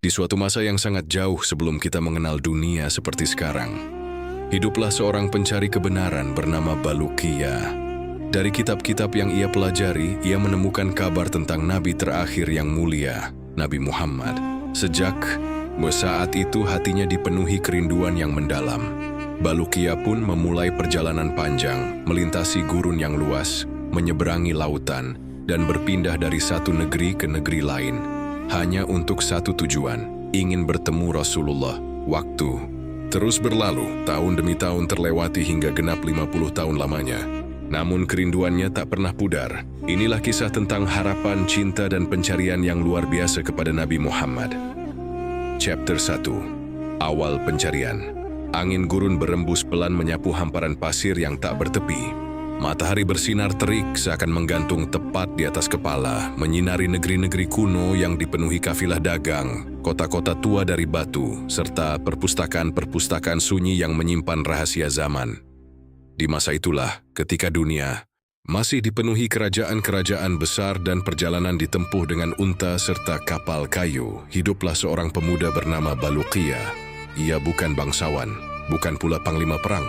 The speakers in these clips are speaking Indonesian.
Di suatu masa yang sangat jauh sebelum kita mengenal dunia seperti sekarang, hiduplah seorang pencari kebenaran bernama Baluqiyah. Dari kitab-kitab yang ia pelajari, ia menemukan kabar tentang Nabi terakhir yang mulia, Nabi Muhammad. Sejak saat itu hatinya dipenuhi kerinduan yang mendalam. Baluqiyah pun memulai perjalanan panjang, melintasi gurun yang luas, menyeberangi lautan, dan berpindah dari satu negeri ke negeri lain. Hanya untuk satu tujuan, ingin bertemu Rasulullah. Waktu terus berlalu, tahun demi tahun terlewati hingga genap 50 tahun lamanya. Namun kerinduannya tak pernah pudar. Inilah kisah tentang harapan, cinta, dan pencarian yang luar biasa kepada Nabi Muhammad. Chapter 1. Awal pencarian. Angin gurun berembus pelan menyapu hamparan pasir yang tak bertepi. Matahari bersinar terik seakan menggantung tepat di atas kepala, menyinari negeri-negeri kuno yang dipenuhi kafilah dagang, kota-kota tua dari batu, serta perpustakaan-perpustakaan sunyi yang menyimpan rahasia zaman. Di masa itulah, ketika dunia masih dipenuhi kerajaan-kerajaan besar dan perjalanan ditempuh dengan unta serta kapal kayu, hiduplah seorang pemuda bernama Baluqiyah. Ia bukan bangsawan, bukan pula panglima perang.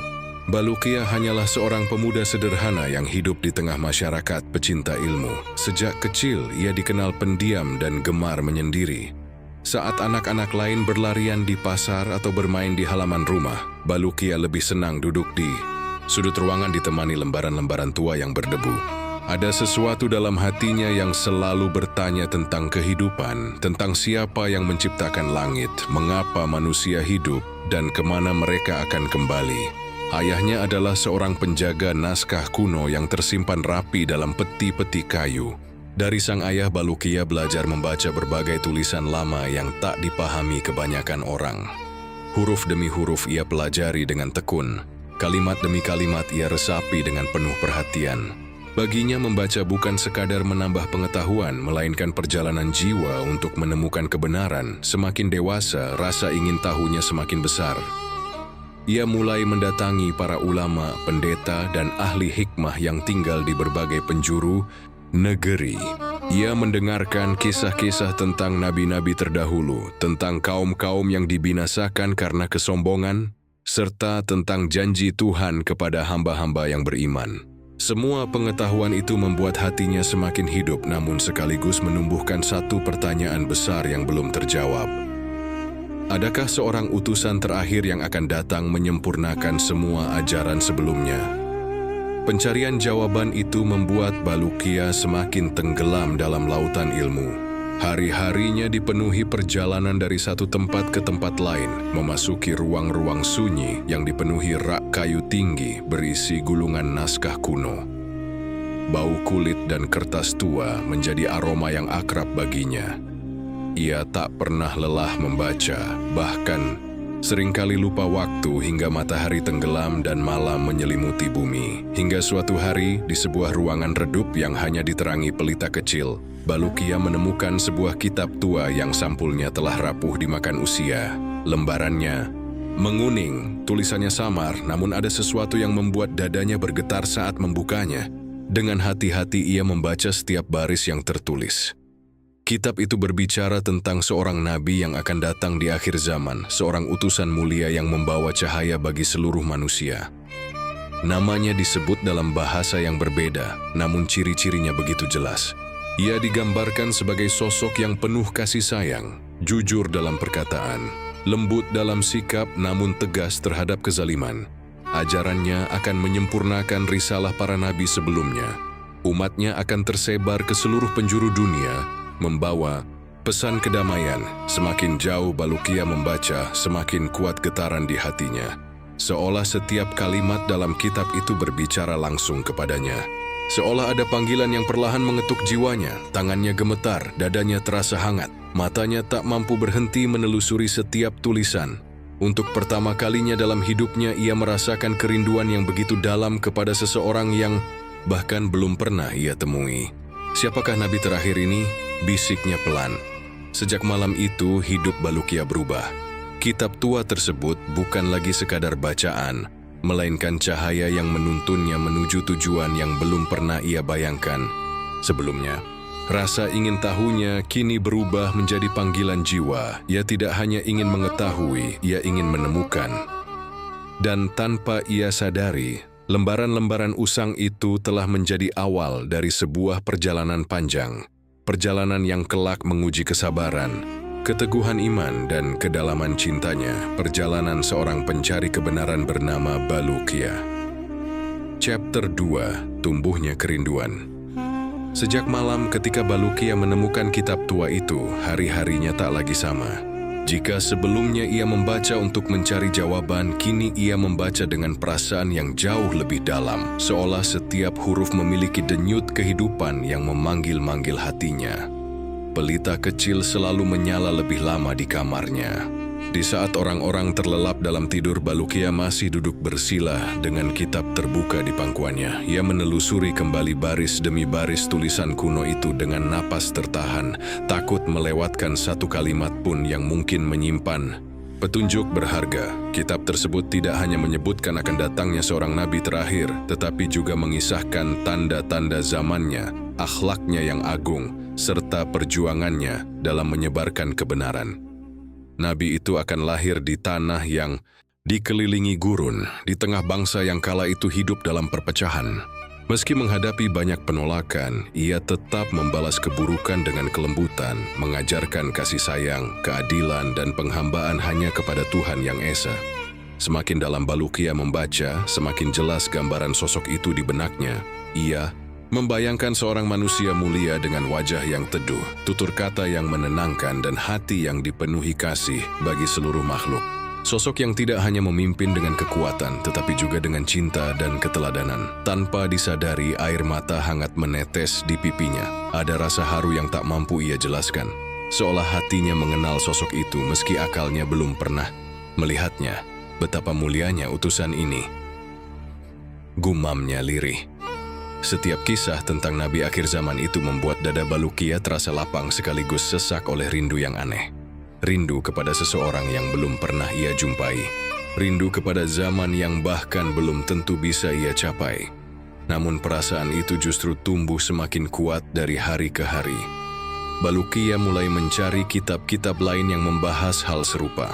Baluqiyah hanyalah seorang pemuda sederhana yang hidup di tengah masyarakat pecinta ilmu. Sejak kecil, ia dikenal pendiam dan gemar menyendiri. Saat anak-anak lain berlarian di pasar atau bermain di halaman rumah, Baluqiyah lebih senang duduk di sudut ruangan ditemani lembaran-lembaran tua yang berdebu. Ada sesuatu dalam hatinya yang selalu bertanya tentang kehidupan, tentang siapa yang menciptakan langit, mengapa manusia hidup, dan kemana mereka akan kembali. Ayahnya adalah seorang penjaga naskah kuno yang tersimpan rapi dalam peti-peti kayu. Dari sang ayah, Baluqiyah belajar membaca berbagai tulisan lama yang tak dipahami kebanyakan orang. Huruf demi huruf ia pelajari dengan tekun. Kalimat demi kalimat ia resapi dengan penuh perhatian. Baginya membaca bukan sekadar menambah pengetahuan, melainkan perjalanan jiwa untuk menemukan kebenaran. Semakin dewasa, rasa ingin tahunya semakin besar. Ia mulai mendatangi para ulama, pendeta, dan ahli hikmah yang tinggal di berbagai penjuru negeri. Ia mendengarkan kisah-kisah tentang nabi-nabi terdahulu, tentang kaum-kaum yang dibinasakan karena kesombongan, serta tentang janji Tuhan kepada hamba-hamba yang beriman. Semua pengetahuan itu membuat hatinya semakin hidup, namun sekaligus menumbuhkan satu pertanyaan besar yang belum terjawab. Adakah seorang utusan terakhir yang akan datang menyempurnakan semua ajaran sebelumnya? Pencarian jawaban itu membuat Baluqiyah semakin tenggelam dalam lautan ilmu. Hari-harinya dipenuhi perjalanan dari satu tempat ke tempat lain, memasuki ruang-ruang sunyi yang dipenuhi rak kayu tinggi berisi gulungan naskah kuno. Bau kulit dan kertas tua menjadi aroma yang akrab baginya. Ia tak pernah lelah membaca, bahkan seringkali lupa waktu hingga matahari tenggelam dan malam menyelimuti bumi. Hingga suatu hari, di sebuah ruangan redup yang hanya diterangi pelita kecil, Baluqiyah menemukan sebuah kitab tua yang sampulnya telah rapuh dimakan usia. Lembarannya menguning, tulisannya samar, namun ada sesuatu yang membuat dadanya bergetar saat membukanya. Dengan hati-hati ia membaca setiap baris yang tertulis. Kitab itu berbicara tentang seorang nabi yang akan datang di akhir zaman, seorang utusan mulia yang membawa cahaya bagi seluruh manusia. Namanya disebut dalam bahasa yang berbeda, namun ciri-cirinya begitu jelas. Ia digambarkan sebagai sosok yang penuh kasih sayang, jujur dalam perkataan, lembut dalam sikap namun tegas terhadap kezaliman. Ajarannya akan menyempurnakan risalah para nabi sebelumnya. Umatnya akan tersebar ke seluruh penjuru dunia, membawa pesan kedamaian. Semakin jauh Baluqiyah membaca, semakin kuat getaran di hatinya. Seolah setiap kalimat dalam kitab itu berbicara langsung kepadanya. Seolah ada panggilan yang perlahan mengetuk jiwanya. Tangannya gemetar, dadanya terasa hangat. Matanya tak mampu berhenti menelusuri setiap tulisan. Untuk pertama kalinya dalam hidupnya ia merasakan kerinduan yang begitu dalam kepada seseorang yang bahkan belum pernah ia temui. Siapakah nabi terakhir ini? Bisiknya pelan. Sejak malam itu, hidup Baluqiyah berubah. Kitab tua tersebut bukan lagi sekadar bacaan, melainkan cahaya yang menuntunnya menuju tujuan yang belum pernah ia bayangkan sebelumnya. Rasa ingin tahunya kini berubah menjadi panggilan jiwa. Ia tidak hanya ingin mengetahui, ia ingin menemukan. Dan tanpa ia sadari, lembaran-lembaran usang itu telah menjadi awal dari sebuah perjalanan panjang. Perjalanan yang kelak menguji kesabaran, keteguhan iman, dan kedalaman cintanya. Perjalanan seorang pencari kebenaran bernama Balukia. Chapter 2, Tumbuhnya Kerinduan. Sejak malam ketika Balukia menemukan kitab tua itu, hari-harinya tak lagi sama. Jika sebelumnya ia membaca untuk mencari jawaban, kini ia membaca dengan perasaan yang jauh lebih dalam, seolah setiap huruf memiliki denyut kehidupan yang memanggil-manggil hatinya. Pelita kecil selalu menyala lebih lama di kamarnya. Di saat orang-orang terlelap dalam tidur, Balukia masih duduk bersila dengan kitab terbuka di pangkuannya. Ia menelusuri kembali baris demi baris tulisan kuno itu dengan napas tertahan, takut melewatkan satu kalimat pun yang mungkin menyimpan petunjuk berharga. Kitab tersebut tidak hanya menyebutkan akan datangnya seorang nabi terakhir, tetapi juga mengisahkan tanda-tanda zamannya, akhlaknya yang agung, serta perjuangannya dalam menyebarkan kebenaran. Nabi itu akan lahir di tanah yang dikelilingi gurun, di tengah bangsa yang kala itu hidup dalam perpecahan. Meski menghadapi banyak penolakan, ia tetap membalas keburukan dengan kelembutan, mengajarkan kasih sayang, keadilan, dan penghambaan hanya kepada Tuhan Yang Esa. Semakin dalam Balukia membaca, semakin jelas gambaran sosok itu di benaknya. Ia membayangkan seorang manusia mulia dengan wajah yang teduh, tutur kata yang menenangkan, dan hati yang dipenuhi kasih bagi seluruh makhluk. Sosok yang tidak hanya memimpin dengan kekuatan, tetapi juga dengan cinta dan keteladanan. Tanpa disadari, air mata hangat menetes di pipinya. Ada rasa haru yang tak mampu ia jelaskan. Seolah hatinya mengenal sosok itu meski akalnya belum pernah melihatnya. Betapa mulianya utusan ini, gumamnya lirih. Setiap kisah tentang Nabi akhir zaman itu membuat dada Balukia terasa lapang sekaligus sesak oleh rindu yang aneh. Rindu kepada seseorang yang belum pernah ia jumpai. Rindu kepada zaman yang bahkan belum tentu bisa ia capai. Namun perasaan itu justru tumbuh semakin kuat dari hari ke hari. Balukia mulai mencari kitab-kitab lain yang membahas hal serupa.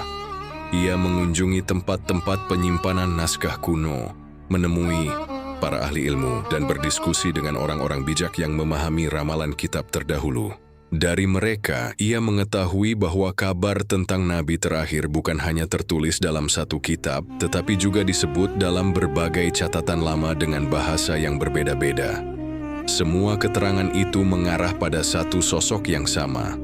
Ia mengunjungi tempat-tempat penyimpanan naskah kuno, menemui para ahli ilmu, dan berdiskusi dengan orang-orang bijak yang memahami ramalan kitab terdahulu. Dari mereka, ia mengetahui bahwa kabar tentang Nabi terakhir bukan hanya tertulis dalam satu kitab, tetapi juga disebut dalam berbagai catatan lama dengan bahasa yang berbeda-beda. Semua keterangan itu mengarah pada satu sosok yang sama.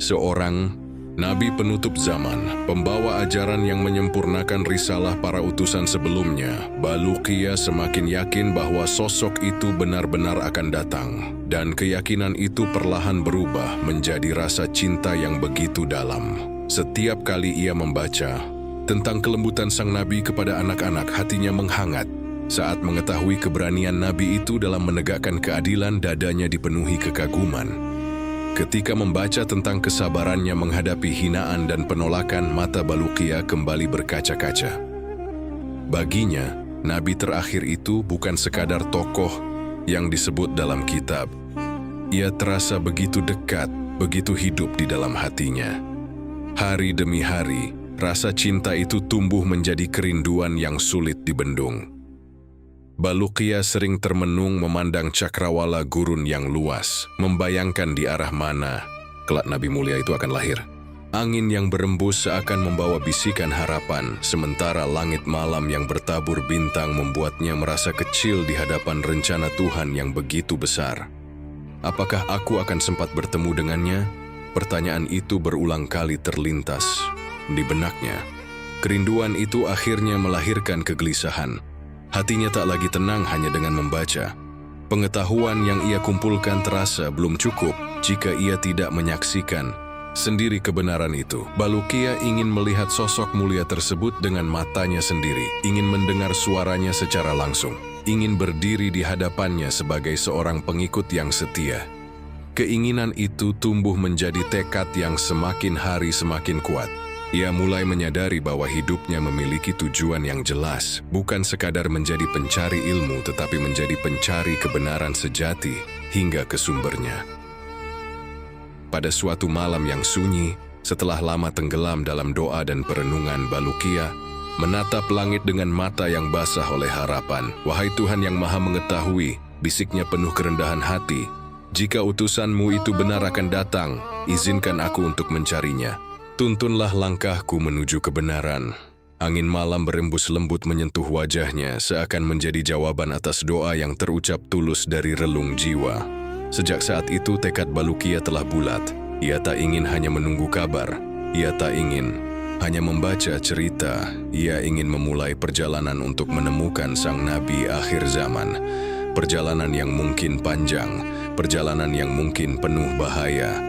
Seorang Nabi penutup zaman, pembawa ajaran yang menyempurnakan risalah para utusan sebelumnya. Balukia semakin yakin bahwa sosok itu benar-benar akan datang, dan keyakinan itu perlahan berubah menjadi rasa cinta yang begitu dalam. Setiap kali ia membaca tentang kelembutan sang Nabi kepada anak-anak, hatinya menghangat. Saat mengetahui keberanian Nabi itu dalam menegakkan keadilan, dadanya dipenuhi kekaguman. Ketika membaca tentang kesabarannya menghadapi hinaan dan penolakan, mata Balukia kembali berkaca-kaca. Baginya, Nabi terakhir itu bukan sekadar tokoh yang disebut dalam kitab. Ia terasa begitu dekat, begitu hidup di dalam hatinya. Hari demi hari, rasa cinta itu tumbuh menjadi kerinduan yang sulit dibendung. Balukia sering termenung memandang cakrawala gurun yang luas, membayangkan di arah mana kelak Nabi mulia itu akan lahir. Angin yang berembus seakan membawa bisikan harapan, sementara langit malam yang bertabur bintang membuatnya merasa kecil di hadapan rencana Tuhan yang begitu besar. Apakah aku akan sempat bertemu dengannya? Pertanyaan itu berulang kali terlintas di benaknya. Kerinduan itu akhirnya melahirkan kegelisahan. Hatinya tak lagi tenang hanya dengan membaca. Pengetahuan yang ia kumpulkan terasa belum cukup jika ia tidak menyaksikan sendiri kebenaran itu. Balukia ingin melihat sosok mulia tersebut dengan matanya sendiri, ingin mendengar suaranya secara langsung, ingin berdiri di hadapannya sebagai seorang pengikut yang setia. Keinginan itu tumbuh menjadi tekad yang semakin hari semakin kuat. Ia mulai menyadari bahwa hidupnya memiliki tujuan yang jelas, bukan sekadar menjadi pencari ilmu, tetapi menjadi pencari kebenaran sejati hingga ke sumbernya. pada suatu malam yang sunyi, setelah lama tenggelam dalam doa dan perenungan, Balukia menatap langit dengan mata yang basah oleh harapan. "Wahai Tuhan yang Maha Mengetahui," bisiknya penuh kerendahan hati, "jika utusan-Mu itu benar akan datang, izinkan aku untuk mencarinya. Tuntunlah langkahku menuju kebenaran." Angin malam berembus lembut menyentuh wajahnya, seakan menjadi jawaban atas doa yang terucap tulus dari relung jiwa. Sejak saat itu tekad Balukia telah bulat. Ia tak ingin hanya menunggu kabar. Ia tak ingin hanya membaca cerita. Ia ingin memulai perjalanan untuk menemukan sang nabi akhir zaman. Perjalanan yang mungkin panjang, perjalanan yang mungkin penuh bahaya.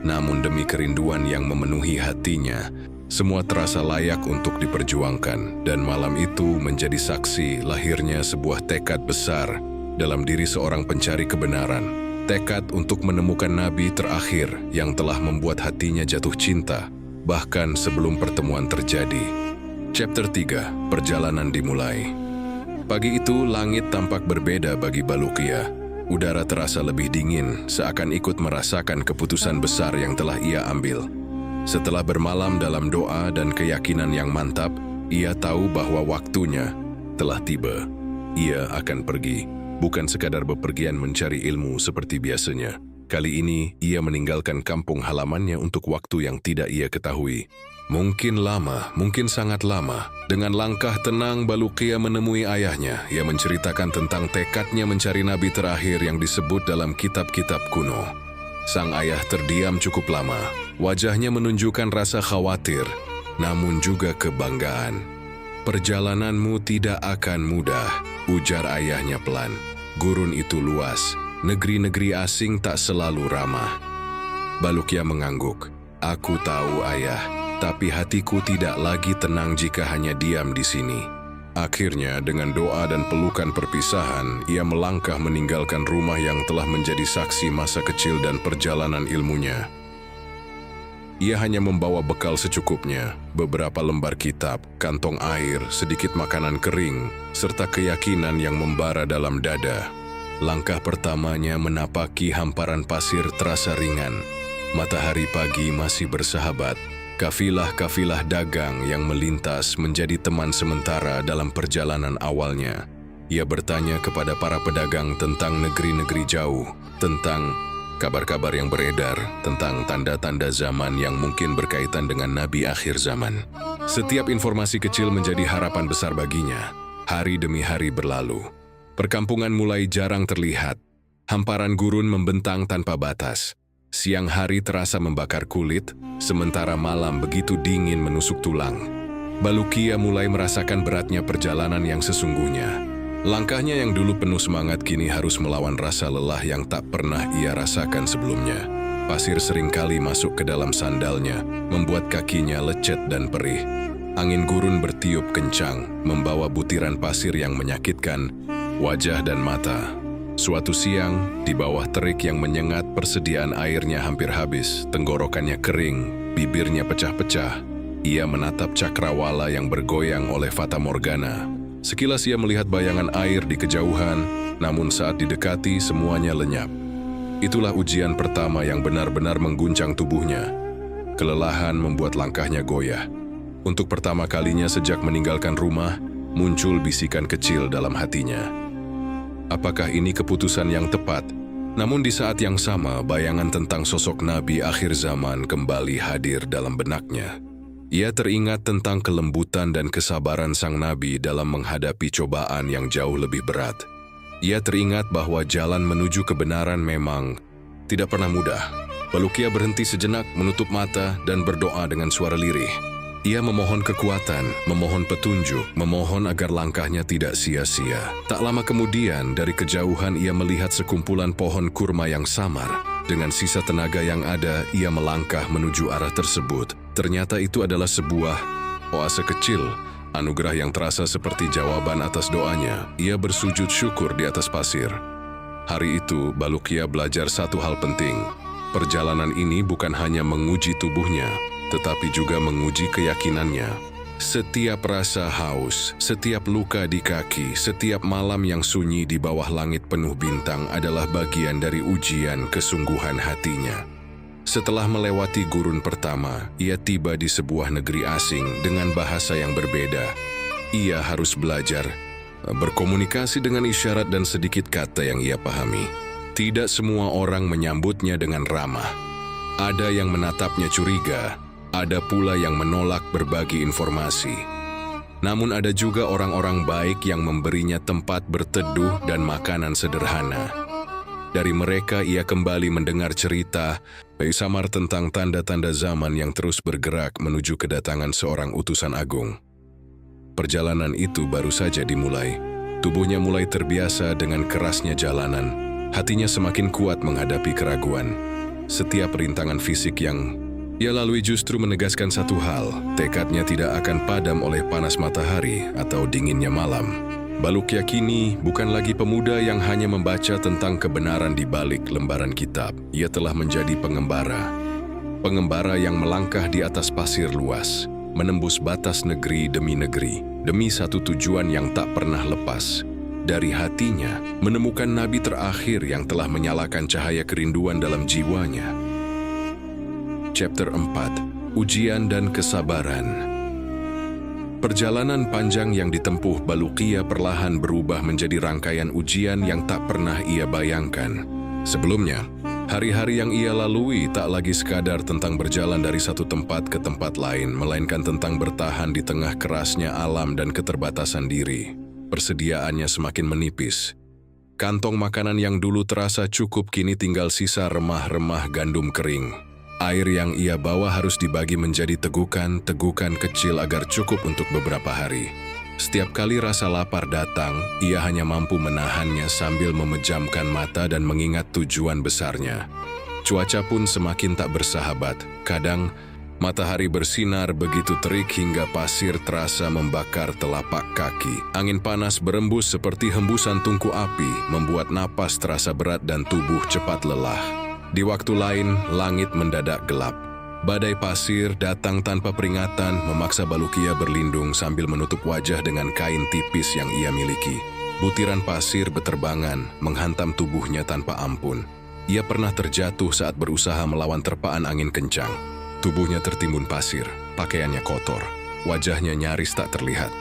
Namun demi kerinduan yang memenuhi hatinya, semua terasa layak untuk diperjuangkan, dan malam itu menjadi saksi lahirnya sebuah tekad besar dalam diri seorang pencari kebenaran. Tekad untuk menemukan nabi terakhir yang telah membuat hatinya jatuh cinta, bahkan sebelum pertemuan terjadi. Chapter 3, Perjalanan dimulai. Pagi itu langit tampak berbeda bagi Balukia. Udara terasa lebih dingin, seakan ikut merasakan keputusan besar yang telah ia ambil. Setelah bermalam dalam doa dan keyakinan yang mantap, ia tahu bahwa waktunya telah tiba. Ia akan pergi, bukan sekadar bepergian mencari ilmu seperti biasanya. Kali ini, ia meninggalkan kampung halamannya untuk waktu yang tidak ia ketahui. Mungkin lama, mungkin sangat lama. Dengan langkah tenang, Balukia menemui ayahnya. Ia menceritakan tentang tekadnya mencari nabi terakhir yang disebut dalam kitab-kitab kuno. Sang ayah terdiam cukup lama. Wajahnya menunjukkan rasa khawatir, namun juga kebanggaan. "Perjalananmu tidak akan mudah," ujar ayahnya pelan. "Gurun itu luas, negeri-negeri asing tak selalu ramah." Balukia mengangguk. "Aku tahu, ayah, tapi hatiku tidak lagi tenang jika hanya diam di sini." Akhirnya, dengan doa dan pelukan perpisahan, ia melangkah meninggalkan rumah yang telah menjadi saksi masa kecil dan perjalanan ilmunya. Ia hanya membawa bekal secukupnya, beberapa lembar kitab, kantong air, sedikit makanan kering, serta keyakinan yang membara dalam dada. Langkah pertamanya menapaki hamparan pasir terasa ringan. Matahari pagi masih bersahabat. Kafilah-kafilah dagang yang melintas menjadi teman sementara dalam perjalanan awalnya. Ia bertanya kepada para pedagang tentang negeri-negeri jauh, tentang kabar-kabar yang beredar, tentang tanda-tanda zaman yang mungkin berkaitan dengan nabi akhir zaman. Setiap informasi kecil menjadi harapan besar baginya. Hari demi hari berlalu. Perkampungan mulai jarang terlihat. Hamparan gurun membentang tanpa batas. Siang hari terasa membakar kulit, sementara malam begitu dingin menusuk tulang. Balukia mulai merasakan beratnya perjalanan yang sesungguhnya. Langkahnya yang dulu penuh semangat kini harus melawan rasa lelah yang tak pernah ia rasakan sebelumnya. Pasir seringkali masuk ke dalam sandalnya, membuat kakinya lecet dan perih. Angin gurun bertiup kencang, membawa butiran pasir yang menyakitkan wajah dan mata. Suatu siang, di bawah terik yang menyengat, persediaan airnya hampir habis, tenggorokannya kering, bibirnya pecah-pecah. Ia menatap cakrawala yang bergoyang oleh fata morgana. Sekilas ia melihat bayangan air di kejauhan, namun saat didekati semuanya lenyap. Itulah ujian pertama yang benar-benar mengguncang tubuhnya. Kelelahan membuat langkahnya goyah. Untuk pertama kalinya sejak meninggalkan rumah, muncul bisikan kecil dalam hatinya. Apakah ini keputusan yang tepat? Namun di saat yang sama, bayangan tentang sosok nabi akhir zaman kembali hadir dalam benaknya. Ia teringat tentang kelembutan dan kesabaran sang nabi dalam menghadapi cobaan yang jauh lebih berat. Ia teringat bahwa jalan menuju kebenaran memang tidak pernah mudah. Balukia berhenti sejenak, menutup mata, dan berdoa dengan suara lirih. Ia memohon kekuatan, memohon petunjuk, memohon agar langkahnya tidak sia-sia. Tak lama kemudian, dari kejauhan ia melihat sekumpulan pohon kurma yang samar. Dengan sisa tenaga yang ada, ia melangkah menuju arah tersebut. Ternyata itu adalah sebuah oase kecil, anugerah yang terasa seperti jawaban atas doanya. Ia bersujud syukur di atas pasir. Hari itu, Balukia belajar satu hal penting. Perjalanan ini bukan hanya menguji tubuhnya, tetapi juga menguji keyakinannya. Setiap rasa haus, setiap luka di kaki, setiap malam yang sunyi di bawah langit penuh bintang adalah bagian dari ujian kesungguhan hatinya. Setelah melewati gurun pertama, ia tiba di sebuah negeri asing dengan bahasa yang berbeda. Ia harus belajar berkomunikasi dengan isyarat dan sedikit kata yang ia pahami. Tidak semua orang menyambutnya dengan ramah. Ada yang menatapnya curiga, ada pula yang menolak berbagi informasi. Namun ada juga orang-orang baik yang memberinya tempat berteduh dan makanan sederhana. Dari mereka ia kembali mendengar cerita samar tentang tanda-tanda zaman yang terus bergerak menuju kedatangan seorang utusan agung. Perjalanan itu baru saja dimulai. Tubuhnya mulai terbiasa dengan kerasnya jalanan. Hatinya semakin kuat menghadapi keraguan. Setiap rintangan fisik yang ia lalui justru menegaskan satu hal, tekadnya tidak akan padam oleh panas matahari atau dinginnya malam. Balukya kini bukan lagi pemuda yang hanya membaca tentang kebenaran di balik lembaran kitab. Ia telah menjadi pengembara. Pengembara yang melangkah di atas pasir luas, menembus batas negeri demi satu tujuan yang tak pernah lepas. Dari hatinya, menemukan nabi terakhir yang telah menyalakan cahaya kerinduan dalam jiwanya. Chapter 4. Ujian dan Kesabaran. Perjalanan panjang yang ditempuh Balukya perlahan berubah menjadi rangkaian ujian yang tak pernah ia bayangkan. Sebelumnya, hari-hari yang ia lalui tak lagi sekadar tentang berjalan dari satu tempat ke tempat lain, melainkan tentang bertahan di tengah kerasnya alam dan keterbatasan diri. Persediaannya semakin menipis. Kantong makanan yang dulu terasa cukup kini tinggal sisa remah-remah gandum kering. Air yang ia bawa harus dibagi menjadi tegukan-tegukan kecil agar cukup untuk beberapa hari. Setiap kali rasa lapar datang, ia hanya mampu menahannya sambil memejamkan mata dan mengingat tujuan besarnya. Cuaca pun semakin tak bersahabat. Kadang, matahari bersinar begitu terik hingga pasir terasa membakar telapak kaki. Angin panas berembus seperti hembusan tungku api, membuat napas terasa berat dan tubuh cepat lelah. Di waktu lain, langit mendadak gelap. Badai pasir datang tanpa peringatan, memaksa Balukya berlindung sambil menutup wajah dengan kain tipis yang ia miliki. Butiran pasir beterbangan, menghantam tubuhnya tanpa ampun. Ia pernah terjatuh saat berusaha melawan terpaan angin kencang. Tubuhnya tertimbun pasir, pakaiannya kotor, wajahnya nyaris tak terlihat.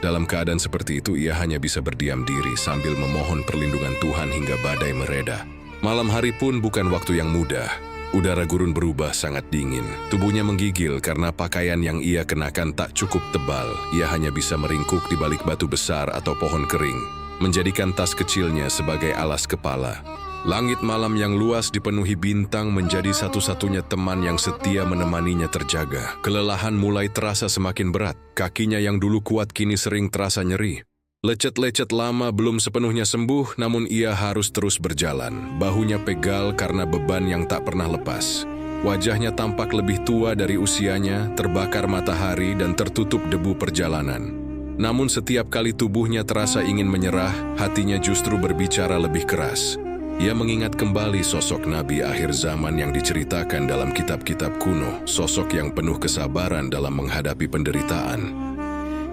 Dalam keadaan seperti itu, ia hanya bisa berdiam diri sambil memohon perlindungan Tuhan hingga badai mereda. Malam hari pun bukan waktu yang mudah. Udara gurun berubah sangat dingin. Tubuhnya menggigil karena pakaian yang ia kenakan tak cukup tebal. Ia hanya bisa meringkuk di balik batu besar atau pohon kering, menjadikan tas kecilnya sebagai alas kepala. Langit malam yang luas dipenuhi bintang menjadi satu-satunya teman yang setia menemaninya terjaga. Kelelahan mulai terasa semakin berat. Kakinya yang dulu kuat kini sering terasa nyeri. Lecet-lecet lama belum sepenuhnya sembuh, namun ia harus terus berjalan. Bahunya pegal karena beban yang tak pernah lepas. Wajahnya tampak lebih tua dari usianya, terbakar matahari dan tertutup debu perjalanan. Namun setiap kali tubuhnya terasa ingin menyerah, hatinya justru berbicara lebih keras. Ia mengingat kembali sosok Nabi akhir zaman yang diceritakan dalam kitab-kitab kuno, sosok yang penuh kesabaran dalam menghadapi penderitaan.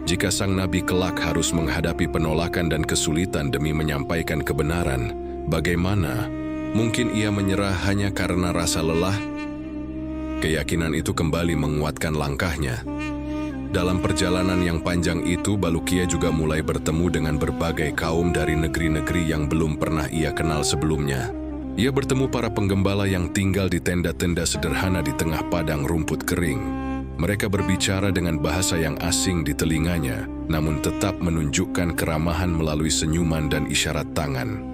Jika sang nabi kelak harus menghadapi penolakan dan kesulitan demi menyampaikan kebenaran, bagaimana mungkin ia menyerah hanya karena rasa lelah? Keyakinan itu kembali menguatkan langkahnya. Dalam perjalanan yang panjang itu, Balukya juga mulai bertemu dengan berbagai kaum dari negeri-negeri yang belum pernah ia kenal sebelumnya. Ia bertemu para penggembala yang tinggal di tenda-tenda sederhana di tengah padang rumput kering. Mereka berbicara dengan bahasa yang asing di telinganya, namun tetap menunjukkan keramahan melalui senyuman dan isyarat tangan.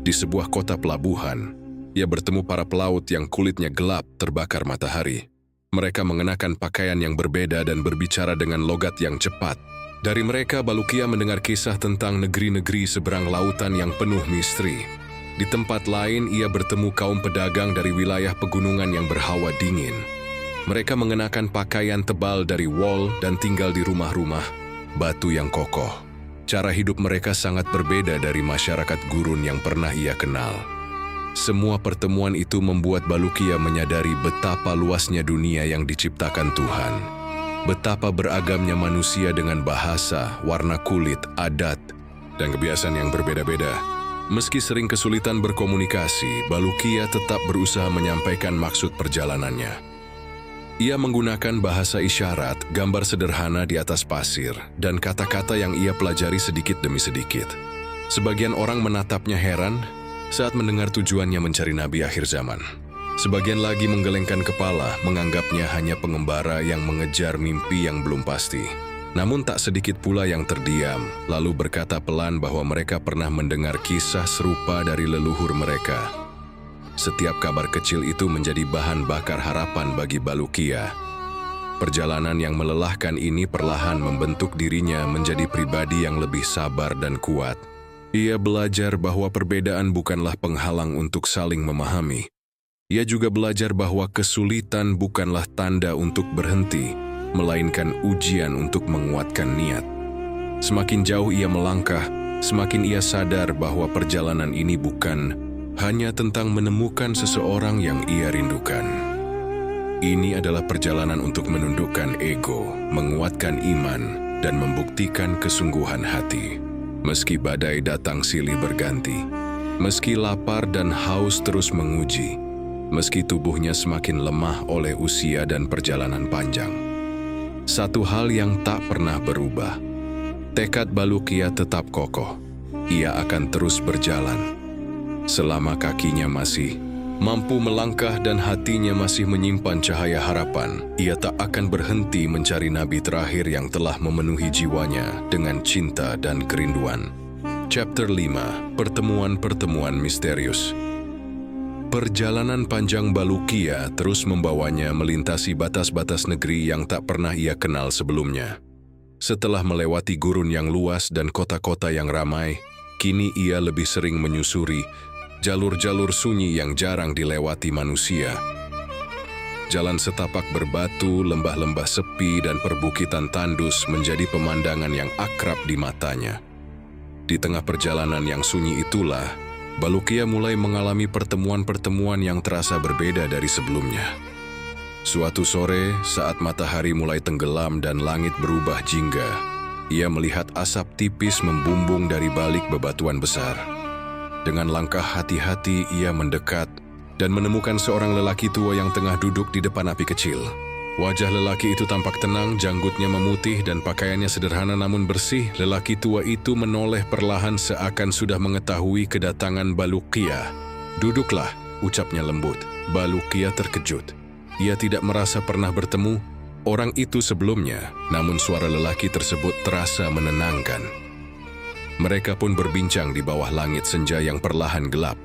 Di sebuah kota pelabuhan, ia bertemu para pelaut yang kulitnya gelap terbakar matahari. Mereka mengenakan pakaian yang berbeda dan berbicara dengan logat yang cepat. Dari mereka, Balukya mendengar kisah tentang negeri-negeri seberang lautan yang penuh misteri. Di tempat lain, ia bertemu kaum pedagang dari wilayah pegunungan yang berhawa dingin. Mereka mengenakan pakaian tebal dari wol dan tinggal di rumah-rumah batu yang kokoh. Cara hidup mereka sangat berbeda dari masyarakat gurun yang pernah ia kenal. Semua pertemuan itu membuat Balukya menyadari betapa luasnya dunia yang diciptakan Tuhan. Betapa beragamnya manusia dengan bahasa, warna kulit, adat, dan kebiasaan yang berbeda-beda. Meski sering kesulitan berkomunikasi, Balukia tetap berusaha menyampaikan maksud perjalanannya. Ia menggunakan bahasa isyarat, gambar sederhana di atas pasir, dan kata-kata yang ia pelajari sedikit demi sedikit. Sebagian orang menatapnya heran saat mendengar tujuannya mencari nabi akhir zaman. Sebagian lagi menggelengkan kepala, menganggapnya hanya pengembara yang mengejar mimpi yang belum pasti. Namun tak sedikit pula yang terdiam, lalu berkata pelan bahwa mereka pernah mendengar kisah serupa dari leluhur mereka. Setiap kabar kecil itu menjadi bahan bakar harapan bagi Balukia. Perjalanan yang melelahkan ini perlahan membentuk dirinya menjadi pribadi yang lebih sabar dan kuat. Ia belajar bahwa perbedaan bukanlah penghalang untuk saling memahami. Ia juga belajar bahwa kesulitan bukanlah tanda untuk berhenti, melainkan ujian untuk menguatkan niat. Semakin jauh ia melangkah, semakin ia sadar bahwa perjalanan ini bukan hanya tentang menemukan seseorang yang ia rindukan. Ini adalah perjalanan untuk menundukkan ego, menguatkan iman, dan membuktikan kesungguhan hati. Meski badai datang silih berganti, meski lapar dan haus terus menguji, meski tubuhnya semakin lemah oleh usia dan perjalanan panjang. Satu hal yang tak pernah berubah. Tekad Balukia tetap kokoh. Ia akan terus berjalan. Selama kakinya masih mampu melangkah dan hatinya masih menyimpan cahaya harapan, ia tak akan berhenti mencari nabi terakhir yang telah memenuhi jiwanya dengan cinta dan kerinduan. Chapter 5. Pertemuan-pertemuan misterius. Perjalanan panjang Balukia terus membawanya melintasi batas-batas negeri yang tak pernah ia kenal sebelumnya. Setelah melewati gurun yang luas dan kota-kota yang ramai, kini ia lebih sering menyusuri jalur-jalur sunyi yang jarang dilewati manusia. Jalan setapak berbatu, lembah-lembah sepi, dan perbukitan tandus menjadi pemandangan yang akrab di matanya. Di tengah perjalanan yang sunyi itulah, Balukia mulai mengalami pertemuan-pertemuan yang terasa berbeda dari sebelumnya. Suatu sore, saat matahari mulai tenggelam dan langit berubah jingga, ia melihat asap tipis membumbung dari balik bebatuan besar. Dengan langkah hati-hati, ia mendekat dan menemukan seorang lelaki tua yang tengah duduk di depan api kecil. Wajah lelaki itu tampak tenang, janggutnya memutih dan pakaiannya sederhana namun bersih. Lelaki tua itu menoleh perlahan seakan sudah mengetahui kedatangan Balukia. "Duduklah," ucapnya lembut. Balukia terkejut. Ia tidak merasa pernah bertemu orang itu sebelumnya, namun suara lelaki tersebut terasa menenangkan. Mereka pun berbincang di bawah langit senja yang perlahan gelap.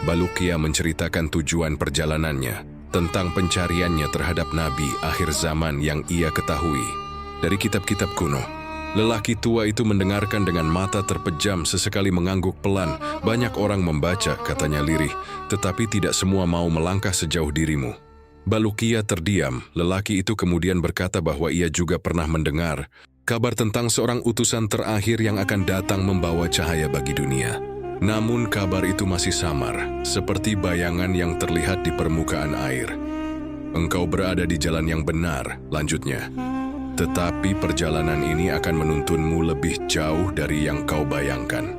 Balukia menceritakan tujuan perjalanannya, tentang pencariannya terhadap nabi akhir zaman yang ia ketahui dari kitab-kitab kuno. Lelaki tua itu mendengarkan dengan mata terpejam, sesekali mengangguk pelan. "Banyak orang membaca," katanya lirih, "tetapi tidak semua mau melangkah sejauh dirimu." Balukia terdiam. Lelaki itu kemudian berkata bahwa ia juga pernah mendengar kabar tentang seorang utusan terakhir yang akan datang membawa cahaya bagi dunia. Namun kabar itu masih samar, seperti bayangan yang terlihat di permukaan air. "Engkau berada di jalan yang benar," lanjutnya. "Tetapi perjalanan ini akan menuntunmu lebih jauh dari yang kau bayangkan."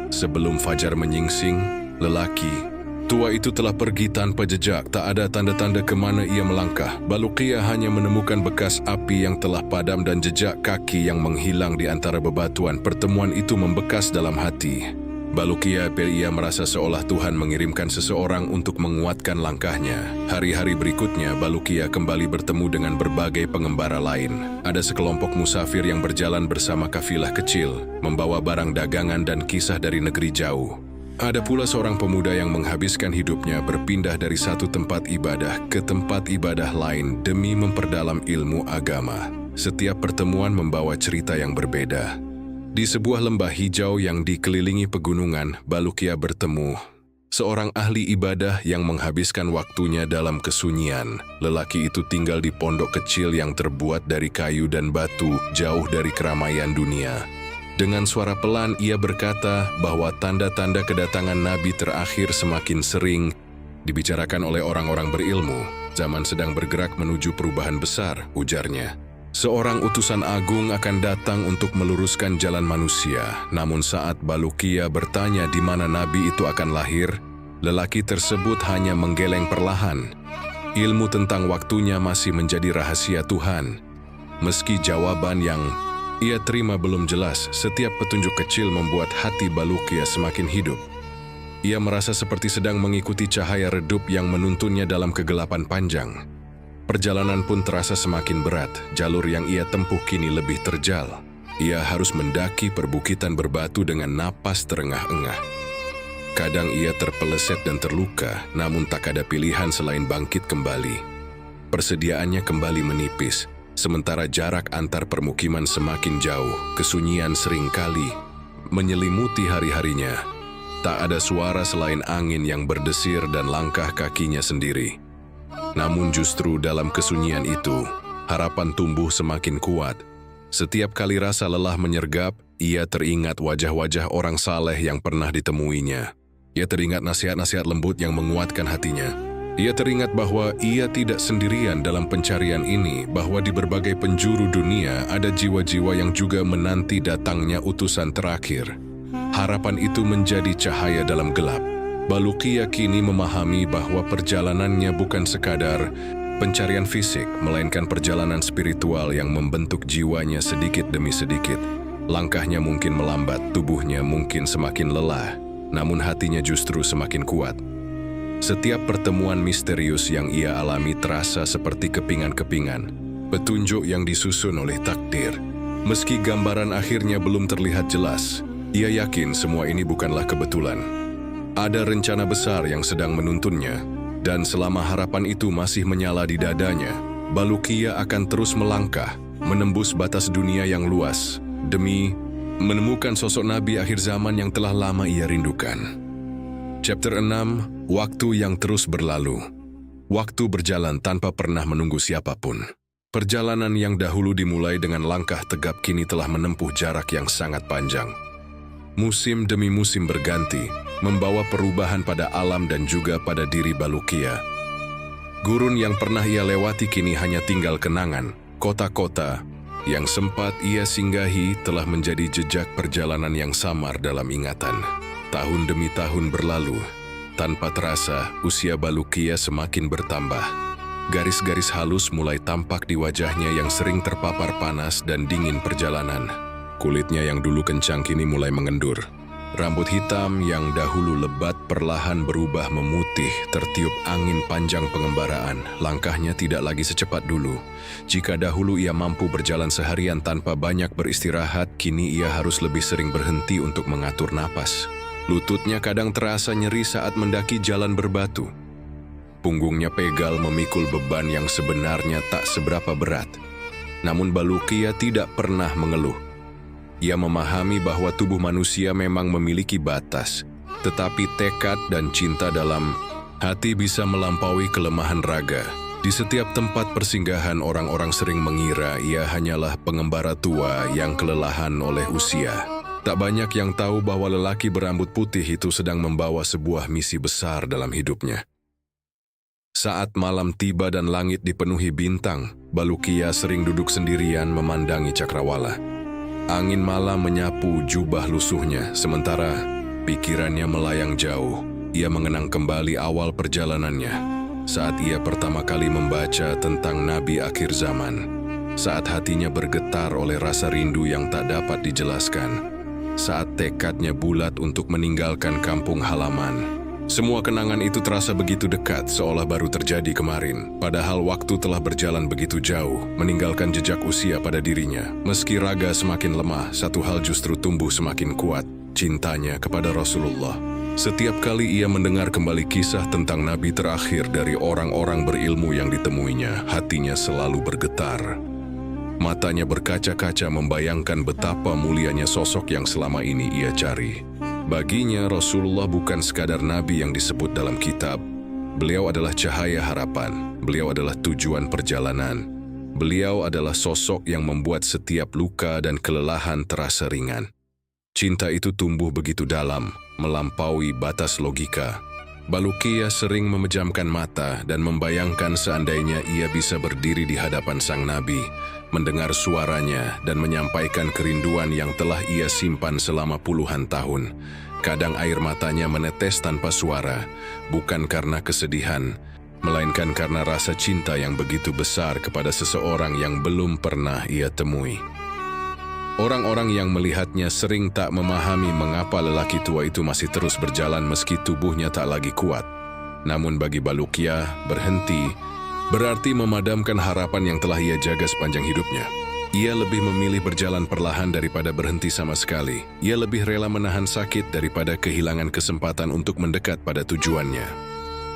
Sebelum fajar menyingsing, lelaki tua itu telah pergi tanpa jejak. Tak ada tanda-tanda kemana ia melangkah. Balukia hanya menemukan bekas api yang telah padam dan jejak kaki yang menghilang di antara bebatuan. Pertemuan itu membekas dalam hati Balukia. Ia merasa seolah Tuhan mengirimkan seseorang untuk menguatkan langkahnya. Hari-hari berikutnya, Balukia kembali bertemu dengan berbagai pengembara lain. Ada sekelompok musafir yang berjalan bersama kafilah kecil, membawa barang dagangan dan kisah dari negeri jauh. Ada pula seorang pemuda yang menghabiskan hidupnya berpindah dari satu tempat ibadah ke tempat ibadah lain demi memperdalam ilmu agama. Setiap pertemuan membawa cerita yang berbeda. Di sebuah lembah hijau yang dikelilingi pegunungan, Balukia bertemu seorang ahli ibadah yang menghabiskan waktunya dalam kesunyian. Lelaki itu tinggal di pondok kecil yang terbuat dari kayu dan batu, jauh dari keramaian dunia. Dengan suara pelan, ia berkata bahwa tanda-tanda kedatangan nabi terakhir semakin sering dibicarakan oleh orang-orang berilmu. "Zaman sedang bergerak menuju perubahan besar," ujarnya. Seorang utusan agung akan datang untuk meluruskan jalan manusia. Namun saat Balukia bertanya di mana nabi itu akan lahir, lelaki tersebut hanya menggeleng perlahan. Ilmu tentang waktunya masih menjadi rahasia Tuhan. Meski jawaban yang ia terima belum jelas, setiap petunjuk kecil membuat hati Balukia semakin hidup. Ia merasa seperti sedang mengikuti cahaya redup yang menuntunnya dalam kegelapan panjang. Perjalanan pun terasa semakin berat, jalur yang ia tempuh kini lebih terjal. Ia harus mendaki perbukitan berbatu dengan napas terengah-engah. Kadang ia terpeleset dan terluka, namun tak ada pilihan selain bangkit kembali. Persediaannya kembali menipis, sementara jarak antar permukiman semakin jauh, kesunyian seringkali menyelimuti hari-harinya. Tak ada suara selain angin yang berdesir dan langkah kakinya sendiri. Namun justru dalam kesunyian itu, harapan tumbuh semakin kuat. Setiap kali rasa lelah menyergap, ia teringat wajah-wajah orang saleh yang pernah ditemuinya. Ia teringat nasihat-nasihat lembut yang menguatkan hatinya. Ia teringat bahwa ia tidak sendirian dalam pencarian ini, bahwa di berbagai penjuru dunia ada jiwa-jiwa yang juga menanti datangnya utusan terakhir. Harapan itu menjadi cahaya dalam gelap. Balukia kini memahami bahwa perjalanannya bukan sekadar pencarian fisik, melainkan perjalanan spiritual yang membentuk jiwanya sedikit demi sedikit. Langkahnya mungkin melambat, tubuhnya mungkin semakin lelah, namun hatinya justru semakin kuat. Setiap pertemuan misterius yang ia alami terasa seperti kepingan-kepingan, petunjuk yang disusun oleh takdir. Meski gambaran akhirnya belum terlihat jelas, ia yakin semua ini bukanlah kebetulan. Ada rencana besar yang sedang menuntunnya, dan selama harapan itu masih menyala di dadanya, Balukia akan terus melangkah, menembus batas dunia yang luas, demi menemukan sosok Nabi akhir zaman yang telah lama ia rindukan. Chapter 6, Waktu yang terus berlalu. Waktu berjalan tanpa pernah menunggu siapapun. Perjalanan yang dahulu dimulai dengan langkah tegap kini telah menempuh jarak yang sangat panjang. Musim demi musim berganti, membawa perubahan pada alam dan juga pada diri Balukia. Gurun yang pernah ia lewati kini hanya tinggal kenangan. Kota-kota yang sempat ia singgahi telah menjadi jejak perjalanan yang samar dalam ingatan. Tahun demi tahun berlalu, tanpa terasa usia Balukia semakin bertambah. Garis-garis halus mulai tampak di wajahnya yang sering terpapar panas dan dingin perjalanan. Kulitnya yang dulu kencang kini mulai mengendur. Rambut hitam yang dahulu lebat perlahan berubah memutih, tertiup angin panjang pengembaraan. Langkahnya tidak lagi secepat dulu. Jika dahulu ia mampu berjalan seharian tanpa banyak beristirahat, kini ia harus lebih sering berhenti untuk mengatur napas. Lututnya kadang terasa nyeri saat mendaki jalan berbatu. Punggungnya pegal memikul beban yang sebenarnya tak seberapa berat. Namun Balukia tidak pernah mengeluh. Ia memahami bahwa tubuh manusia memang memiliki batas, tetapi tekad dan cinta dalam hati bisa melampaui kelemahan raga. Di setiap tempat persinggahan, orang-orang sering mengira ia hanyalah pengembara tua yang kelelahan oleh usia. Tak banyak yang tahu bahwa lelaki berambut putih itu sedang membawa sebuah misi besar dalam hidupnya. Saat malam tiba dan langit dipenuhi bintang, Balukia sering duduk sendirian memandangi cakrawala. Angin malam menyapu jubah lusuhnya, sementara pikirannya melayang jauh. Ia mengenang kembali awal perjalanannya, saat ia pertama kali membaca tentang Nabi akhir zaman. Saat hatinya bergetar oleh rasa rindu yang tak dapat dijelaskan. Saat tekadnya bulat untuk meninggalkan kampung halaman. Semua kenangan itu terasa begitu dekat, seolah baru terjadi kemarin. Padahal waktu telah berjalan begitu jauh, meninggalkan jejak usia pada dirinya. Meski raga semakin lemah, satu hal justru tumbuh semakin kuat, cintanya kepada Rasulullah. Setiap kali ia mendengar kembali kisah tentang Nabi terakhir dari orang-orang berilmu yang ditemuinya, hatinya selalu bergetar. Matanya berkaca-kaca membayangkan betapa mulianya sosok yang selama ini ia cari. Baginya, Rasulullah bukan sekadar Nabi yang disebut dalam kitab. Beliau adalah cahaya harapan. Beliau adalah tujuan perjalanan. Beliau adalah sosok yang membuat setiap luka dan kelelahan terasa ringan. Cinta itu tumbuh begitu dalam, melampaui batas logika. Balukia sering memejamkan mata dan membayangkan seandainya ia bisa berdiri di hadapan sang nabi, mendengar suaranya dan menyampaikan kerinduan yang telah ia simpan selama puluhan tahun. Kadang air matanya menetes tanpa suara, bukan karena kesedihan, melainkan karena rasa cinta yang begitu besar kepada seseorang yang belum pernah ia temui. Orang-orang yang melihatnya sering tak memahami mengapa lelaki tua itu masih terus berjalan meski tubuhnya tak lagi kuat. Namun bagi Balukia, berhenti berarti memadamkan harapan yang telah ia jaga sepanjang hidupnya. Ia lebih memilih berjalan perlahan daripada berhenti sama sekali. Ia lebih rela menahan sakit daripada kehilangan kesempatan untuk mendekat pada tujuannya.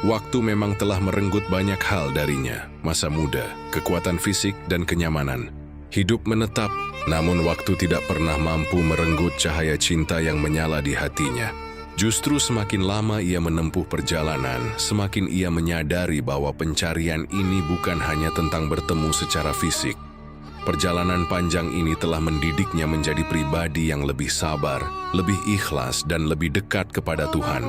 Waktu memang telah merenggut banyak hal darinya, masa muda, kekuatan fisik, dan kenyamanan. Hidup menetap, namun waktu tidak pernah mampu merenggut cahaya cinta yang menyala di hatinya. Justru semakin lama ia menempuh perjalanan, semakin ia menyadari bahwa pencarian ini bukan hanya tentang bertemu secara fisik. Perjalanan panjang ini telah mendidiknya menjadi pribadi yang lebih sabar, lebih ikhlas, dan lebih dekat kepada Tuhan.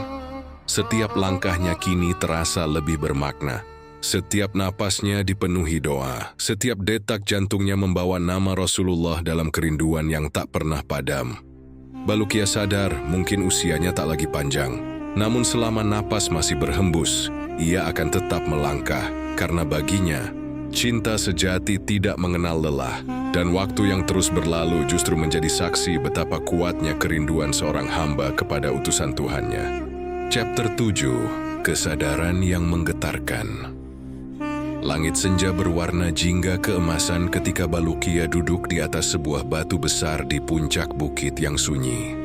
Setiap langkahnya kini terasa lebih bermakna. Setiap napasnya dipenuhi doa, setiap detak jantungnya membawa nama Rasulullah dalam kerinduan yang tak pernah padam. Balukia sadar mungkin usianya tak lagi panjang, namun selama napas masih berhembus, ia akan tetap melangkah, karena baginya, cinta sejati tidak mengenal lelah, dan waktu yang terus berlalu justru menjadi saksi betapa kuatnya kerinduan seorang hamba kepada utusan Tuhannya. Chapter 7, Kesadaran yang Menggetarkan. Langit senja berwarna jingga keemasan ketika Balukia duduk di atas sebuah batu besar di puncak bukit yang sunyi.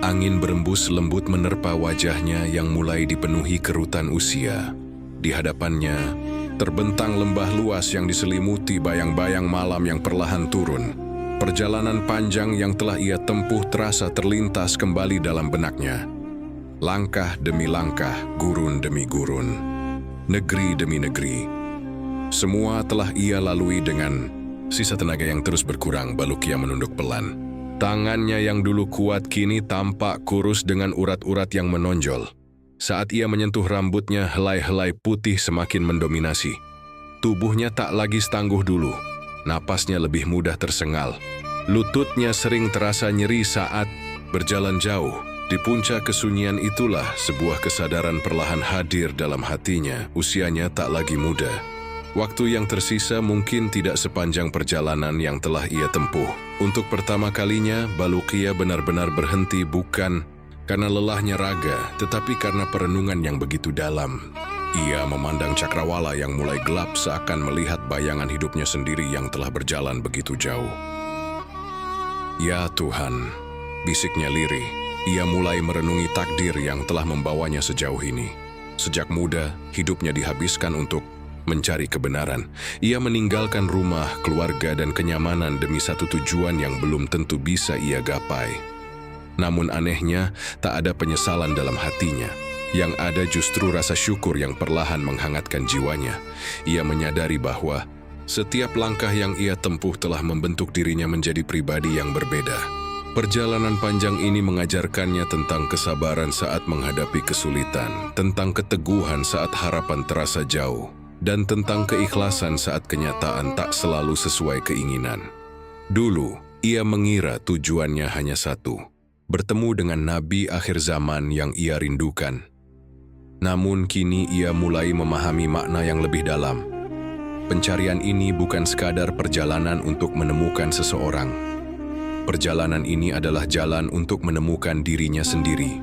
Angin berembus lembut menerpa wajahnya yang mulai dipenuhi kerutan usia. Di hadapannya, terbentang lembah luas yang diselimuti bayang-bayang malam yang perlahan turun. Perjalanan panjang yang telah ia tempuh terasa terlintas kembali dalam benaknya. Langkah demi langkah, gurun demi gurun, negeri demi negeri. Semua telah ia lalui dengan sisa tenaga yang terus berkurang. Balukia menunduk pelan. Tangannya yang dulu kuat kini tampak kurus dengan urat-urat yang menonjol. Saat ia menyentuh rambutnya, helai-helai putih semakin mendominasi. Tubuhnya tak lagi setangguh dulu. Napasnya lebih mudah tersengal. Lututnya sering terasa nyeri saat berjalan jauh. Di puncak kesunyian itulah sebuah kesadaran perlahan hadir dalam hatinya. Usianya tak lagi muda. Waktu yang tersisa mungkin tidak sepanjang perjalanan yang telah ia tempuh. Untuk pertama kalinya, Balukia benar-benar berhenti bukan karena lelahnya raga, tetapi karena perenungan yang begitu dalam. Ia memandang cakrawala yang mulai gelap seakan melihat bayangan hidupnya sendiri yang telah berjalan begitu jauh. Ya Tuhan, bisiknya lirih. Ia mulai merenungi takdir yang telah membawanya sejauh ini. Sejak muda, hidupnya dihabiskan untuk mencari kebenaran. Ia meninggalkan rumah, keluarga, dan kenyamanan demi satu tujuan yang belum tentu bisa ia gapai. Namun anehnya, tak ada penyesalan dalam hatinya. Yang ada justru rasa syukur yang perlahan menghangatkan jiwanya. Ia menyadari bahwa setiap langkah yang ia tempuh telah membentuk dirinya menjadi pribadi yang berbeda. Perjalanan panjang ini mengajarkannya tentang kesabaran saat menghadapi kesulitan, tentang keteguhan saat harapan terasa jauh, dan tentang keikhlasan saat kenyataan tak selalu sesuai keinginan. Dulu, ia mengira tujuannya hanya satu, bertemu dengan Nabi akhir zaman yang ia rindukan. Namun kini ia mulai memahami makna yang lebih dalam. Pencarian ini bukan sekadar perjalanan untuk menemukan seseorang. Perjalanan ini adalah jalan untuk menemukan dirinya sendiri,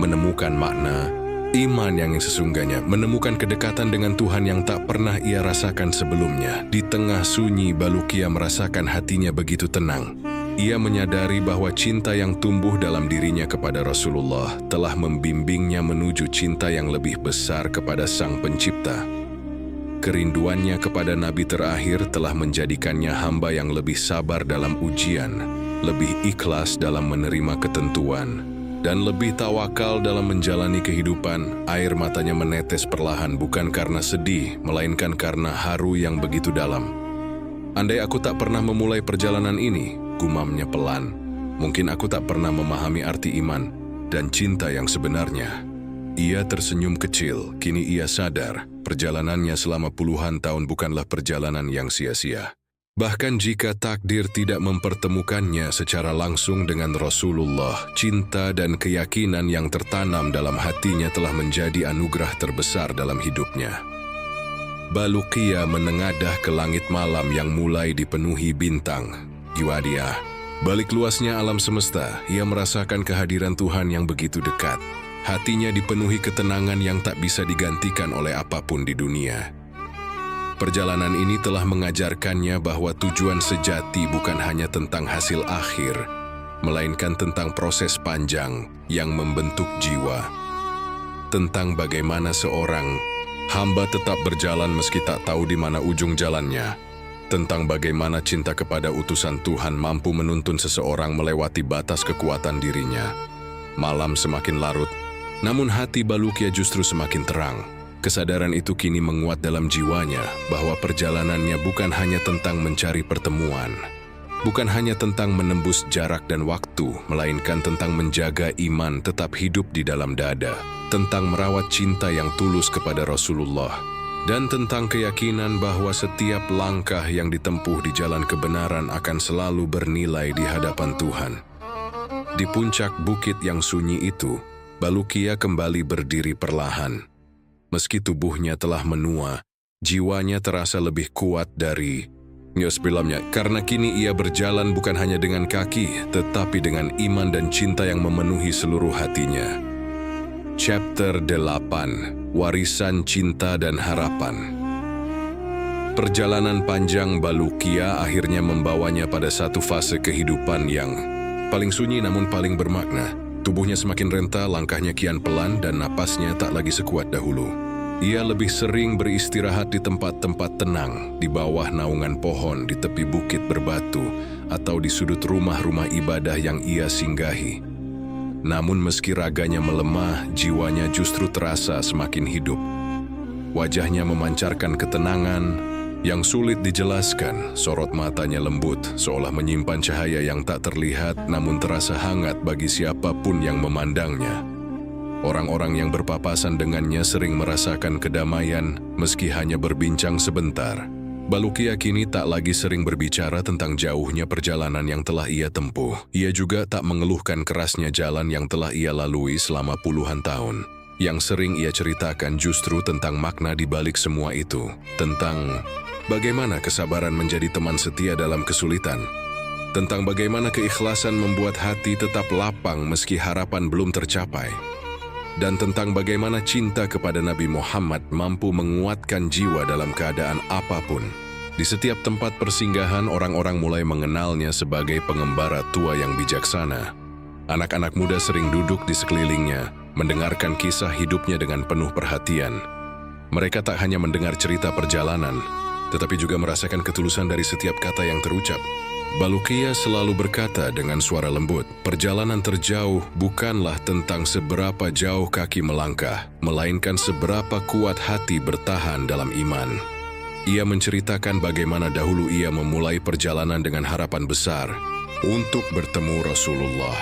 menemukan makna, iman yang sesungguhnya, menemukan kedekatan dengan Tuhan yang tak pernah ia rasakan sebelumnya. Di tengah sunyi, Balukia merasakan hatinya begitu tenang. Ia menyadari bahwa cinta yang tumbuh dalam dirinya kepada Rasulullah telah membimbingnya menuju cinta yang lebih besar kepada Sang Pencipta. Kerinduannya kepada Nabi terakhir telah menjadikannya hamba yang lebih sabar dalam ujian, lebih ikhlas dalam menerima ketentuan, dan lebih tawakal dalam menjalani kehidupan. Air matanya menetes perlahan bukan karena sedih, melainkan karena haru yang begitu dalam. Andai aku tak pernah memulai perjalanan ini, gumamnya pelan, mungkin aku tak pernah memahami arti iman dan cinta yang sebenarnya. Ia tersenyum kecil, kini ia sadar, perjalanannya selama puluhan tahun bukanlah perjalanan yang sia-sia. Bahkan jika takdir tidak mempertemukannya secara langsung dengan Rasulullah, cinta dan keyakinan yang tertanam dalam hatinya telah menjadi anugerah terbesar dalam hidupnya. Baluqiyah menengadah ke langit malam yang mulai dipenuhi bintang. Jiwa dia, balik luasnya alam semesta, ia merasakan kehadiran Tuhan yang begitu dekat. Hatinya dipenuhi ketenangan yang tak bisa digantikan oleh apapun di dunia. Perjalanan ini telah mengajarkannya bahwa tujuan sejati bukan hanya tentang hasil akhir, melainkan tentang proses panjang yang membentuk jiwa. Tentang bagaimana seorang hamba tetap berjalan meski tak tahu di mana ujung jalannya. Tentang bagaimana cinta kepada utusan Tuhan mampu menuntun seseorang melewati batas kekuatan dirinya. Malam semakin larut, namun hati Baluqiyah justru semakin terang. Kesadaran itu kini menguat dalam jiwanya bahwa perjalanannya bukan hanya tentang mencari pertemuan, bukan hanya tentang menembus jarak dan waktu, melainkan tentang menjaga iman tetap hidup di dalam dada, tentang merawat cinta yang tulus kepada Rasulullah, dan tentang keyakinan bahwa setiap langkah yang ditempuh di jalan kebenaran akan selalu bernilai di hadapan Tuhan. Di puncak bukit yang sunyi itu, Baluqiyah kembali berdiri perlahan. Meski tubuhnya telah menua, jiwanya terasa lebih kuat dari sebelumnya, karena kini ia berjalan bukan hanya dengan kaki, tetapi dengan iman dan cinta yang memenuhi seluruh hatinya. Chapter 8, Warisan Cinta dan Harapan. Perjalanan panjang Baluqiyah akhirnya membawanya pada satu fase kehidupan yang paling sunyi namun paling bermakna. Tubuhnya semakin renta, langkahnya kian pelan, dan napasnya tak lagi sekuat dahulu. Ia lebih sering beristirahat di tempat-tempat tenang, di bawah naungan pohon, di tepi bukit berbatu, atau di sudut rumah-rumah ibadah yang ia singgahi. Namun meski raganya melemah, jiwanya justru terasa semakin hidup. Wajahnya memancarkan ketenangan yang sulit dijelaskan, sorot matanya lembut, seolah menyimpan cahaya yang tak terlihat namun terasa hangat bagi siapapun yang memandangnya. Orang-orang yang berpapasan dengannya sering merasakan kedamaian meski hanya berbincang sebentar. Baluqiyah kini tak lagi sering berbicara tentang jauhnya perjalanan yang telah ia tempuh. Ia juga tak mengeluhkan kerasnya jalan yang telah ia lalui selama puluhan tahun. Yang sering ia ceritakan justru tentang makna di balik semua itu, tentang bagaimana kesabaran menjadi teman setia dalam kesulitan, tentang bagaimana keikhlasan membuat hati tetap lapang meski harapan belum tercapai, dan tentang bagaimana cinta kepada Nabi Muhammad mampu menguatkan jiwa dalam keadaan apapun. Di setiap tempat persinggahan, orang-orang mulai mengenalnya sebagai pengembara tua yang bijaksana. Anak-anak muda sering duduk di sekelilingnya, mendengarkan kisah hidupnya dengan penuh perhatian. Mereka tak hanya mendengar cerita perjalanan, tetapi juga merasakan ketulusan dari setiap kata yang terucap. Baluqiyah selalu berkata dengan suara lembut, perjalanan terjauh bukanlah tentang seberapa jauh kaki melangkah, melainkan seberapa kuat hati bertahan dalam iman. Ia menceritakan bagaimana dahulu ia memulai perjalanan dengan harapan besar untuk bertemu Rasulullah.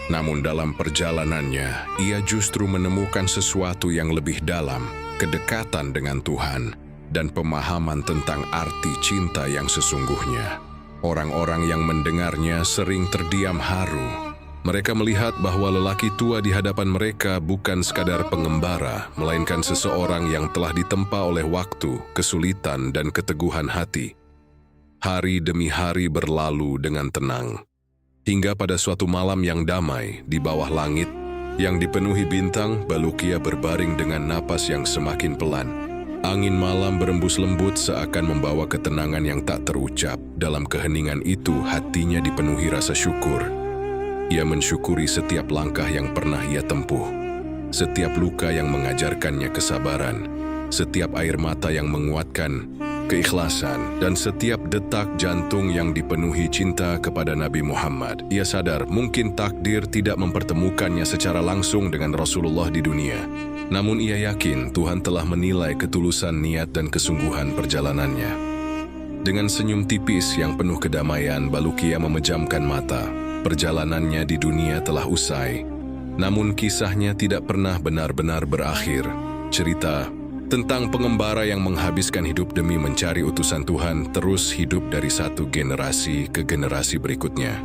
Namun dalam perjalanannya, ia justru menemukan sesuatu yang lebih dalam, kedekatan dengan Tuhan, dan pemahaman tentang arti cinta yang sesungguhnya. Orang-orang yang mendengarnya sering terdiam haru. Mereka melihat bahwa lelaki tua di hadapan mereka bukan sekadar pengembara, melainkan seseorang yang telah ditempa oleh waktu, kesulitan, dan keteguhan hati. Hari demi hari berlalu dengan tenang. Hingga pada suatu malam yang damai, di bawah langit yang dipenuhi bintang, Baluqiyah berbaring dengan napas yang semakin pelan. Angin malam berembus lembut seakan membawa ketenangan yang tak terucap. Dalam keheningan itu, hatinya dipenuhi rasa syukur. Ia mensyukuri setiap langkah yang pernah ia tempuh, setiap luka yang mengajarkannya kesabaran, setiap air mata yang menguatkan keikhlasan, dan setiap detak jantung yang dipenuhi cinta kepada Nabi Muhammad. Ia sadar mungkin takdir tidak mempertemukannya secara langsung dengan Rasulullah di dunia. Namun ia yakin Tuhan telah menilai ketulusan niat dan kesungguhan perjalanannya. Dengan senyum tipis yang penuh kedamaian, Baluqiyah memejamkan mata. Perjalanannya di dunia telah usai. Namun kisahnya tidak pernah benar-benar berakhir. Cerita tentang pengembara yang menghabiskan hidup demi mencari utusan Tuhan terus hidup dari satu generasi ke generasi berikutnya.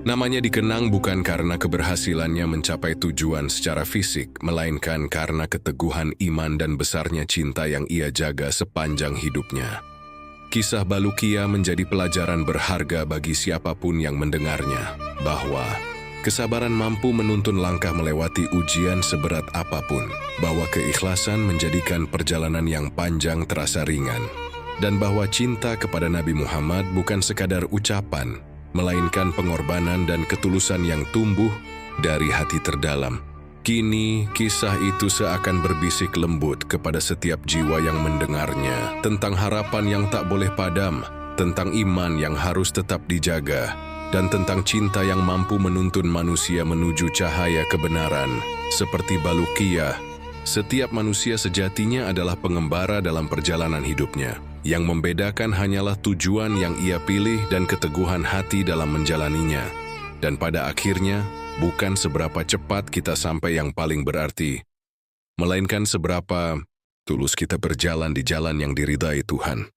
Namanya dikenang bukan karena keberhasilannya mencapai tujuan secara fisik, melainkan karena keteguhan iman dan besarnya cinta yang ia jaga sepanjang hidupnya. Kisah Balukia menjadi pelajaran berharga bagi siapapun yang mendengarnya, bahwa kesabaran mampu menuntun langkah melewati ujian seberat apapun, bahwa keikhlasan menjadikan perjalanan yang panjang terasa ringan, dan bahwa cinta kepada Nabi Muhammad bukan sekadar ucapan, melainkan pengorbanan dan ketulusan yang tumbuh dari hati terdalam. Kini, kisah itu seakan berbisik lembut kepada setiap jiwa yang mendengarnya, tentang harapan yang tak boleh padam, tentang iman yang harus tetap dijaga, dan tentang cinta yang mampu menuntun manusia menuju cahaya kebenaran. Seperti Balukia, setiap manusia sejatinya adalah pengembara dalam perjalanan hidupnya. Yang membedakan hanyalah tujuan yang ia pilih dan keteguhan hati dalam menjalaninya. Dan pada akhirnya, bukan seberapa cepat kita sampai yang paling berarti, melainkan seberapa tulus kita berjalan di jalan yang diridai Tuhan.